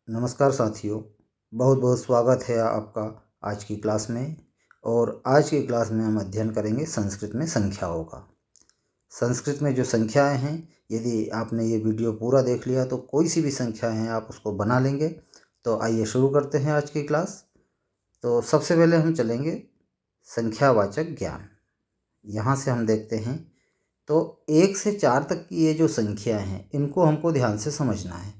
नमस्कार साथियों, बहुत बहुत स्वागत है आपका आज की क्लास में। और आज की क्लास में हम अध्ययन करेंगे संस्कृत में संख्याओं का। संस्कृत में जो संख्याएं हैं, यदि आपने ये वीडियो पूरा देख लिया तो कोई सी भी संख्या हैं आप उसको बना लेंगे। तो आइए शुरू करते हैं आज की क्लास। तो सबसे पहले हम चलेंगे संख्यावाचक ज्ञान। यहाँ से हम देखते हैं तो 1 से 4 तक की ये जो संख्याएं हैं इनको हमको ध्यान से समझना है,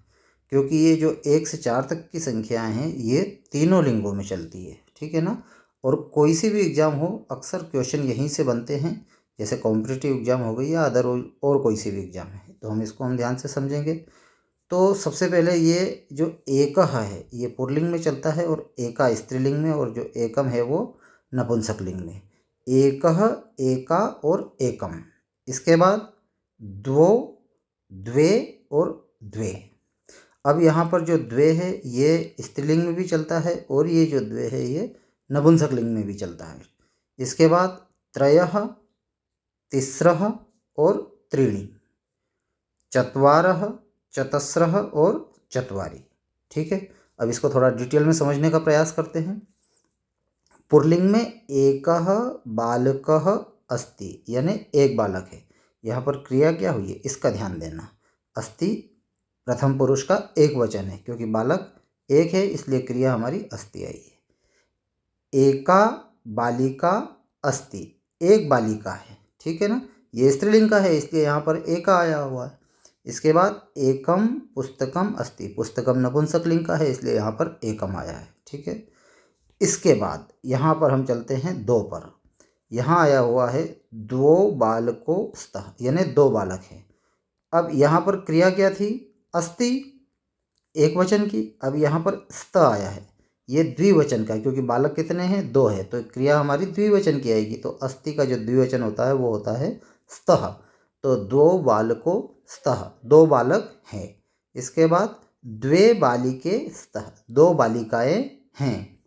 क्योंकि ये जो 1 से 4 तक की संख्याएं हैं ये तीनों लिंगों में चलती है, ठीक है ना। और कोई सी भी एग्ज़ाम हो, अक्सर क्वेश्चन यहीं से बनते हैं, जैसे कॉम्पिटिटिव एग्ज़ाम हो गई या अदर और कोई सी भी एग्ज़ाम है, तो हम इसको ध्यान से समझेंगे। तो सबसे पहले ये जो एकः है ये पुल्लिंग में चलता है और एका स्त्रीलिंग में, और जो एकम है वो नपुंसकलिंग में। एकः, एका और एकम। इसके बाद द्वौ, द्वे और द्वे। अब यहाँ पर जो द्वे है ये स्त्रीलिंग में भी चलता है और ये जो द्वे है ये नपुंसकलिंग में भी चलता है। इसके बाद त्रयः, तिस्रः और त्रीणि, चत्वारः, चतस्रः और चत्वारि। ठीक है, अब इसको थोड़ा डिटेल में समझने का प्रयास करते हैं। पुल्लिंग में एकः बालकः अस्ति, यानी एक बालक है। यहाँ पर क्रिया क्या हुई है इसका ध्यान देना। अस्ति प्रथम पुरुष का एक वचन है, क्योंकि बालक एक है इसलिए क्रिया हमारी अस्ति आई है। एका बालिका अस्ति, एक बालिका है, ठीक है ना। ये स्त्रीलिंग का है इसलिए यहाँ पर एका आया हुआ है। इसके बाद एकम पुस्तकम अस्ति, पुस्तकम नपुंसकलिंग का है इसलिए यहाँ पर एकम आया है, ठीक है। इसके बाद यहाँ पर हम चलते हैं दो पर। यहाँ आया हुआ है द्वौ बालको स्तः, यानी दो बालक हैं। अब यहाँ पर क्रिया क्या थी, अस्ति एक वचन की। अब यहाँ पर स्त आया है, ये द्विवचन का, क्योंकि बालक कितने हैं, दो है, तो क्रिया हमारी द्विवचन की आएगी। तो अस्ति का जो द्विवचन होता है वो होता है स्तः। तो दो बालको स्तः, दो बालक हैं। इसके बाद द्वे बालिके स्तः, दो बालिकाएं हैं।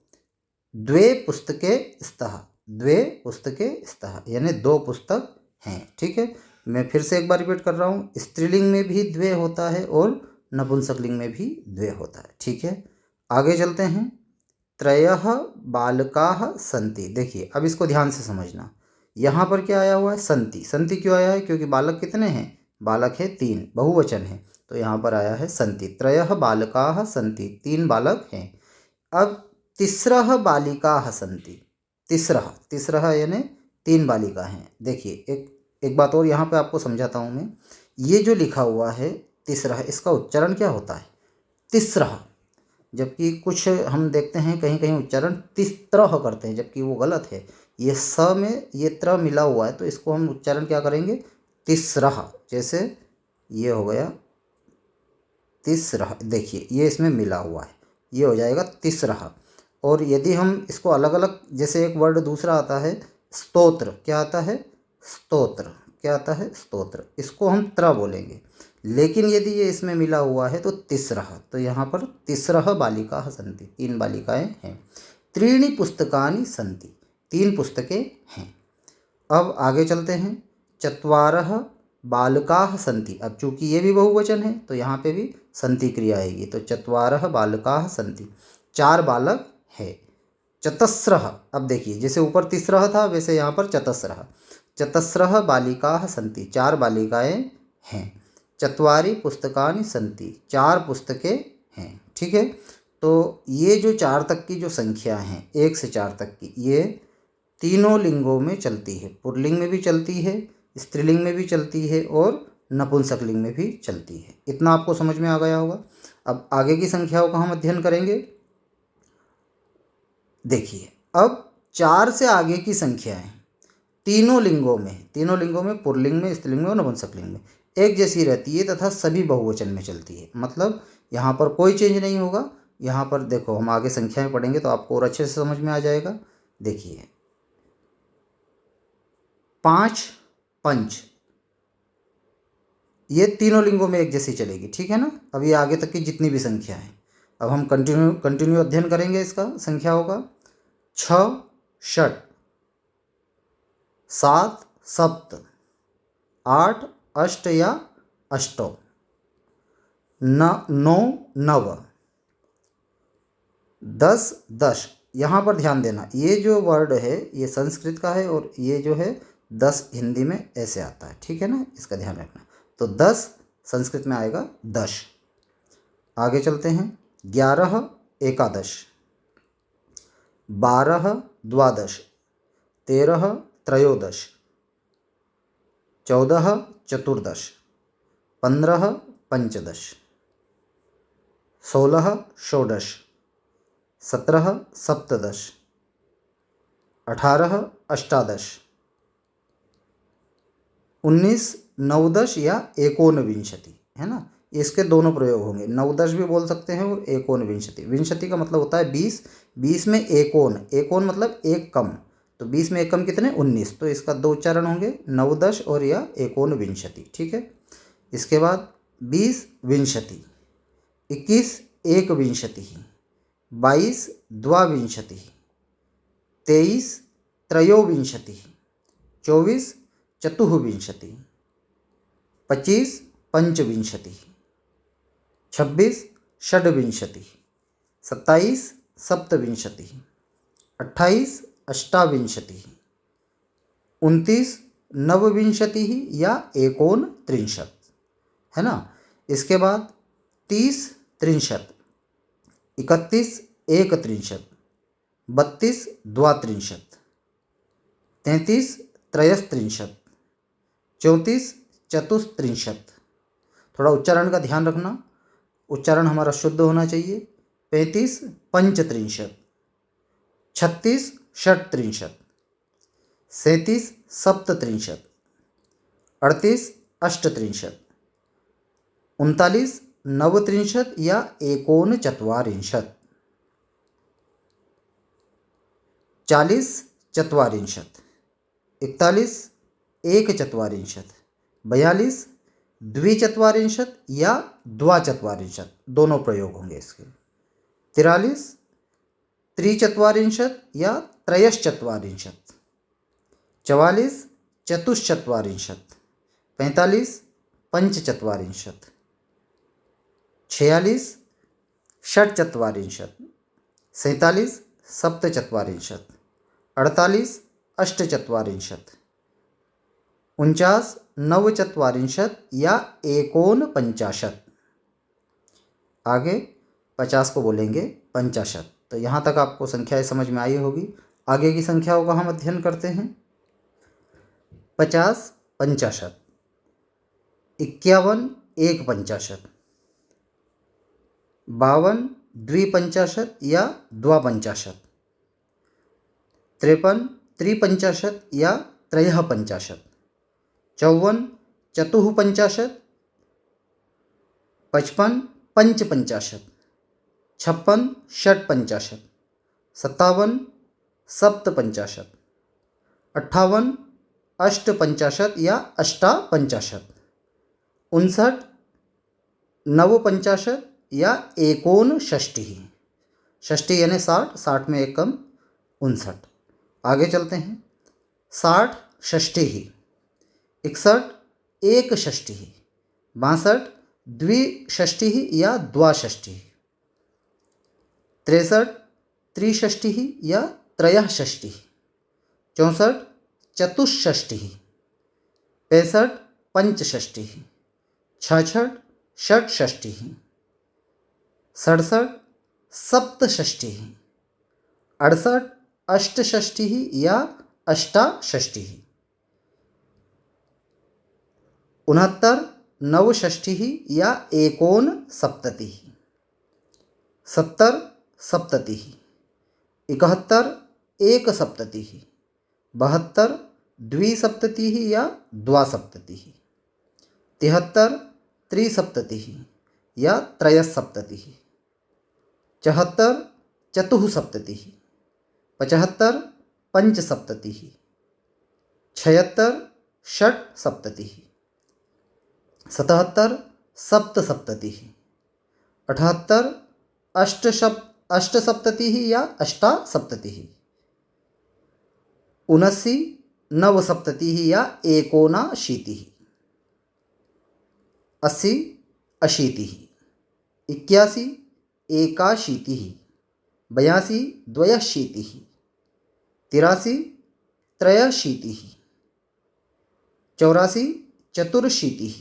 द्वे पुस्तके स्तः, द्वे पुस्तके स्तः, यानी दो पुस्तक हैं, ठीक है। मैं फिर से एक बार रिपीट कर रहा हूँ, स्त्रीलिंग में भी द्वे होता है और नपुंसकलिंग में भी द्वे होता है, ठीक है। आगे चलते हैं। त्रयः बालकाः सन्ति। देखिए अब इसको ध्यान से समझना। यहाँ पर क्या आया हुआ है, सन्ति। सन्ति क्यों आया है, क्योंकि बालक कितने हैं, बालक है तीन, बहुवचन है, तो यहाँ पर आया है सन्ति। त्रयः बालकाः सन्ति, तीन बालक हैं। अब तिस्रः बालिकाः सन्ति, तिस्रः, तिस्रः यानी तीन बालिका हैं। देखिए एक बात और यहाँ पे आपको समझाता हूँ मैं। ये जो लिखा हुआ है तिस्रः, इसका उच्चारण क्या होता है, तिस्रः। जबकि कुछ हम देखते हैं कहीं कहीं उच्चारण तिस्त्रह करते हैं, जबकि वो गलत है। ये स में ये त्र मिला हुआ है, तो इसको हम उच्चारण क्या करेंगे, तिस्रह। जैसे ये हो गया तिस्रह, देखिए ये इसमें मिला हुआ है, ये हो जाएगा तिस्रह। और यदि हम इसको अलग अलग, जैसे एक वर्ड दूसरा आता है स्तोत्र, क्या आता है, स्तोत्र, क्या आता है, स्तोत्र, इसको हम त्र बोलेंगे। लेकिन यदि ये इसमें मिला हुआ है तो तिस्रः, तो यहाँ पर तिस्रः बालिकाः सन्ति, तीन बालिकाएं हैं। त्रीणि पुस्तकानि सन्ति, तीन पुस्तकें हैं। अब आगे चलते हैं। चत्वारः बालकाः सन्ति, अब चूंकि ये भी बहुवचन है तो यहाँ पे भी सन्ति क्रिया आएगी, तो चत्वारः बालकाः सन्ति, चार बालक है। चतस्रः, अब देखिए जैसे ऊपर तिस्रः था वैसे यहाँ पर चतस्रः, चतस्रः बालिकाः सन्ति, चार बालिकाएं हैं। चत्वारि पुस्तकानि सन्ति, चार पुस्तकें हैं, ठीक है। तो ये जो 4 तक की जो संख्या हैं, 1 से 4 तक की, ये तीनों लिंगों में चलती है। पुल्लिंग में भी चलती है, स्त्रीलिंग में भी चलती है और नपुंसकलिंग में भी चलती है। इतना आपको समझ में आ गया होगा। अब आगे की संख्याओं का हम अध्ययन करेंगे। देखिए अब 4 से आगे की संख्याएं तीनों लिंगों में पुल्लिंग में, स्त्रीलिंग में और नपुंसकलिंग में एक जैसी रहती है तथा सभी बहुवचन में चलती है। मतलब यहाँ पर कोई चेंज नहीं होगा। यहाँ पर देखो हम आगे संख्याएं पढ़ेंगे तो आपको और अच्छे से समझ में आ जाएगा। देखिए 5, पंच, ये तीनों लिंगों में एक जैसी चलेगी, ठीक है ना। अब ये आगे तक की जितनी भी संख्या है, अब हम कंटिन्यू अध्ययन करेंगे इसका, संख्याओं का। 6 षट, 7 सप्त, 8 अष्ट या अष्टौ, 9 नव, 10 10, यहाँ पर ध्यान देना, ये जो वर्ड है ये संस्कृत का है और ये जो है 10 हिंदी में ऐसे आता है, ठीक है ना, इसका ध्यान रखना। तो 10 संस्कृत में आएगा 10। आगे चलते हैं। 11 एकादश, 12 द्वादश, 13 त्रयोदश, 14 चतुर्दश, 15 पंचदश, 16 षोडश, 17 सप्तदश, 18 अष्टादश, 19 नवदश या एकोनविंशति, है ना। इसके दोनों प्रयोग होंगे, नवदश भी बोल सकते हैं और एकोनविंशति। विंशति का मतलब होता है 20, 20 में एकोन, एकोन मतलब एक कम, तो 20 में एक कम कितने, 19, तो इसका दो उच्चारण होंगे, नवदश और या एकोनविंशति, ठीक है। इसके बाद 20 विंशति, 21 एकविंशति, 22 द्वाविंशति, 23 त्रयोविंशति, 24 चतुर्विंशति, 25 पंचविंशति, 26 षड्विंशति, 27 सप्तविंशति, 28 अष्टाविंशति, 29 नवविंशति या एकोनत्रिंशत्, है ना। इसके बाद 30 त्रिंशत्, 31 एकत्रिंशत्, 32 द्वात्रिंशत्, 33 त्रयस्त्रिंशत्, 34 चतुस्त्रिंशत्। थोड़ा उच्चारण का ध्यान रखना, उच्चारण हमारा शुद्ध होना चाहिए। 35 पंचत्रिंशत्, 36 षट्त्रिंशत्, 37 सप्तत्रिंशत्, 38 अष्टत्रिंशत्, 39 नवत्रिंशत् या एकोनचत्वारिंशत्, 40 चत्वारिंशत्, 41 एकचत्वारिंशत्, 42 द्विचत्वारिंशत् या द्वाचत्वारिंशत्, दोनों प्रयोग होंगे इसके, 43 त्रिचत्वारिंशत् या त्रयश्चत्वारिंशत्, 44 चतुश्चत्वारिंशत्, 45 पंचचत्वारिंशत्, 46 षट्चत्वारिंशत्, 47 सप्तचत्वारिंशत्, 48 अष्टचत्वारिंशत्, 49 नवचत्वारिंशत् या एकोनपंचाशत्। आगे 50 को बोलेंगे पंचाशत्। तो यहाँ तक आपको संख्याएं समझ में आई होगी। आगे की संख्याओं का हम अध्ययन करते हैं। 50 पंचाशत्, 51 एक पंचाशत्, 52 द्विपंचाशत् या द्वापंचाशत्, 53 त्रिपंचाशत् या त्रयः पंचाशत्, 54 चतुःपंचाशत्, 55 पंचपंचाशत्, 56 षट्पंचाशत्, 57 सप्तपंचाशत्, 58 अष्टपंचाशत् या अष्टापंचाशत्, 59 नवपंचाशत् या एकोनषष्टिः, षष्ठी यानी 60, 60 में एक कम, 59। आगे चलते हैं। 60 षष्टिः, 61 एकषष्टिः, 62 द्विषष्टिः या द्वाषष्टिः, 63 त्रिषष्टिः या त्रयःषष्टिः, 64 चतुष्षष्टिः, 65 पंचषष्टिः, 66 षट्षष्टिः, 67 सप्तषष्टिः, 68 अष्टषष्टिः या अष्टाषष्टिः, 69 नवषष्टिः या एकोनसप्ततिः, 70 सप्ततिः, 71 एकसप्ततिः, 72 द्विसप्ततिः या द्वासप्ततिः, 73 त्रिसप्ततिः या त्रयसप्ततिः, 74 चतुःसप्ततिः, 75 पंचसप्ततिः, 76 षट्सप्ततिः, 77 सप्तसप्ततिः, 78 अष्टसप्ततिः या अष्टासप्ततिः, 79 नवसप्ततिः या एकोनाशीतिः, 80 अशीतिः, 81 एकाशीतिः, 82 द्वयशीतिः, 83 त्रयशीतिः, 84 चतुर्शीतिः,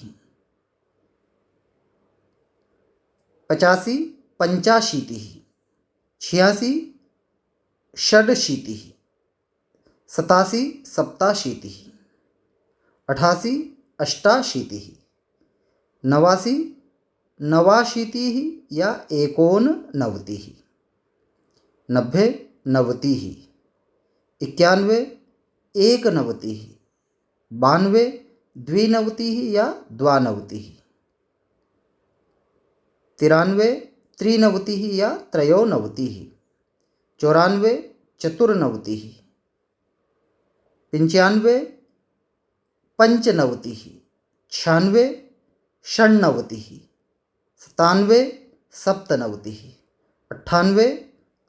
85 पंचाशीतिः, 86 षडशीतिः, 87 सप्ताशीतिः, 88 अष्टाशीतिः, 89 नवाशीतिः या एकोननवतिः, 90 नवतिः, 91 एकनवतिः, 92 द्विनवतिः या द्वानवतिः, 93 त्रिनवतिः या त्रयोनवतिः, 94 चतुर्नवतिः, 95 पंचनवतिः, 96 षण्णवतिः, 97 सप्तनवतिः, 98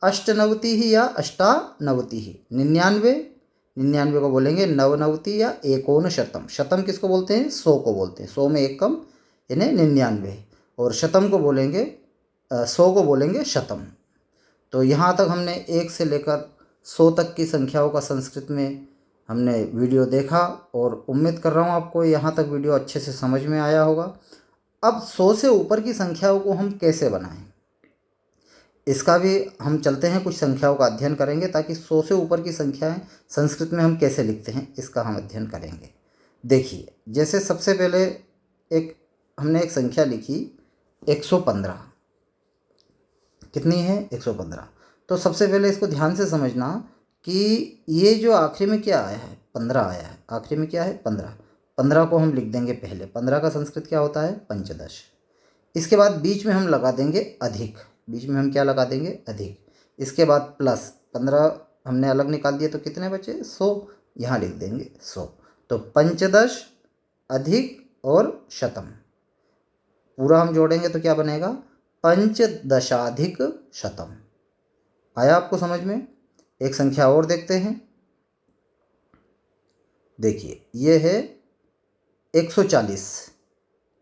अष्टनवतिः या अष्टानवतिः, 99 को बोलेंगे नवनवति या एकोनशतम। शतम किसको बोलते हैं? 100 को बोलते हैं। 100 में एक कम यानी 99, और शतम को बोलेंगे 100 को बोलेंगे शतम। तो यहाँ तक हमने 1 से लेकर 100 तक की संख्याओं का संस्कृत में हमने वीडियो देखा, और उम्मीद कर रहा हूँ आपको यहाँ तक वीडियो अच्छे से समझ में आया होगा। अब 100 से ऊपर की संख्याओं को हम कैसे बनाएं, इसका भी हम चलते हैं, कुछ संख्याओं का अध्ययन करेंगे, ताकि 100 से ऊपर की संख्याएं संस्कृत में हम कैसे लिखते हैं इसका हम अध्ययन करेंगे। देखिए, जैसे सबसे पहले हमने एक संख्या लिखी 115। कितनी है? 115। तो सबसे पहले इसको ध्यान से समझना कि ये जो आखिरी में क्या आया है? 15 आया है। आखिरी में क्या है? 15। 15 को हम लिख देंगे पहले। 15 का संस्कृत क्या होता है? पंचदश। इसके बाद बीच में हम लगा देंगे अधिक। बीच में हम क्या लगा देंगे? अधिक। इसके बाद प्लस 15 हमने अलग निकाल दिए तो कितने बचे? 100। यहाँ लिख देंगे 100। तो पंचदश अधिक और शतम पूरा हम जोड़ेंगे तो क्या बनेगा? पंचदशाधिक शतम। आया आपको समझ में? एक संख्या और देखते हैं। देखिए, ये है 140।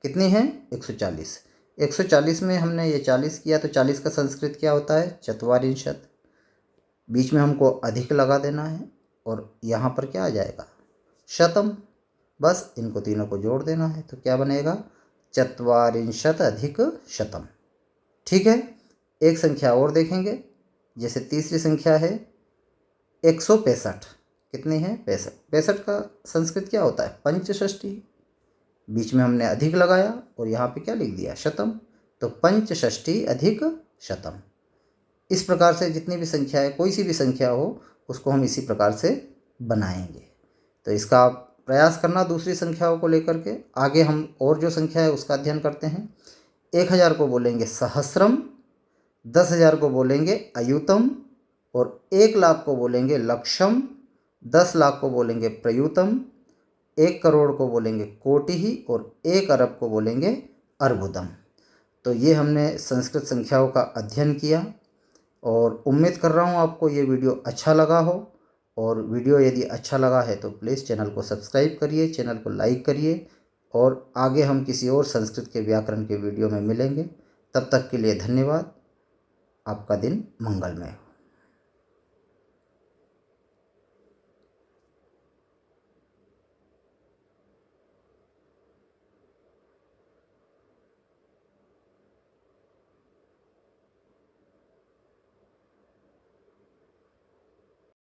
कितनी है? 140। 140 में हमने ये 40 किया तो 40 का संस्कृत क्या होता है? चत्वारिंशत्। बीच में हमको अधिक लगा देना है और यहाँ पर क्या आ जाएगा? शतम। बस इनको तीनों को जोड़ देना है तो क्या बनेगा? चत्वारिंशत् अधिक शतम। ठीक है, एक संख्या और देखेंगे। जैसे तीसरी संख्या है 165। कितनी है? 65। 65 का संस्कृत क्या होता है? पंचषष्ठी। बीच में हमने अधिक लगाया और यहाँ पे क्या लिख दिया? शतम। तो पंचषष्ठी अधिक शतम। इस प्रकार से जितनी भी संख्या है, कोई सी भी संख्या हो, उसको हम इसी प्रकार से बनाएंगे। तो इसका आप प्रयास करना दूसरी संख्याओं को लेकर के। आगे हम और जो संख्या है उसका अध्ययन करते हैं। 1000 को बोलेंगे सहस्रम, 10,000 को बोलेंगे अयुतम, और 1,00,000 को बोलेंगे लक्षम, 10 लाख को बोलेंगे प्रयुतम, 1 करोड़ को बोलेंगे कोटि, और 1 अरब को बोलेंगे अर्बुदम। तो ये हमने संस्कृत संख्याओं का अध्ययन किया, और उम्मीद कर रहा हूँ आपको ये वीडियो अच्छा लगा हो। और वीडियो यदि अच्छा लगा है तो प्लीज़ चैनल को सब्सक्राइब करिए, चैनल को लाइक करिए, और आगे हम किसी और संस्कृत के व्याकरण के वीडियो में मिलेंगे। तब तक के लिए धन्यवाद। आपका दिन मंगलमय हो।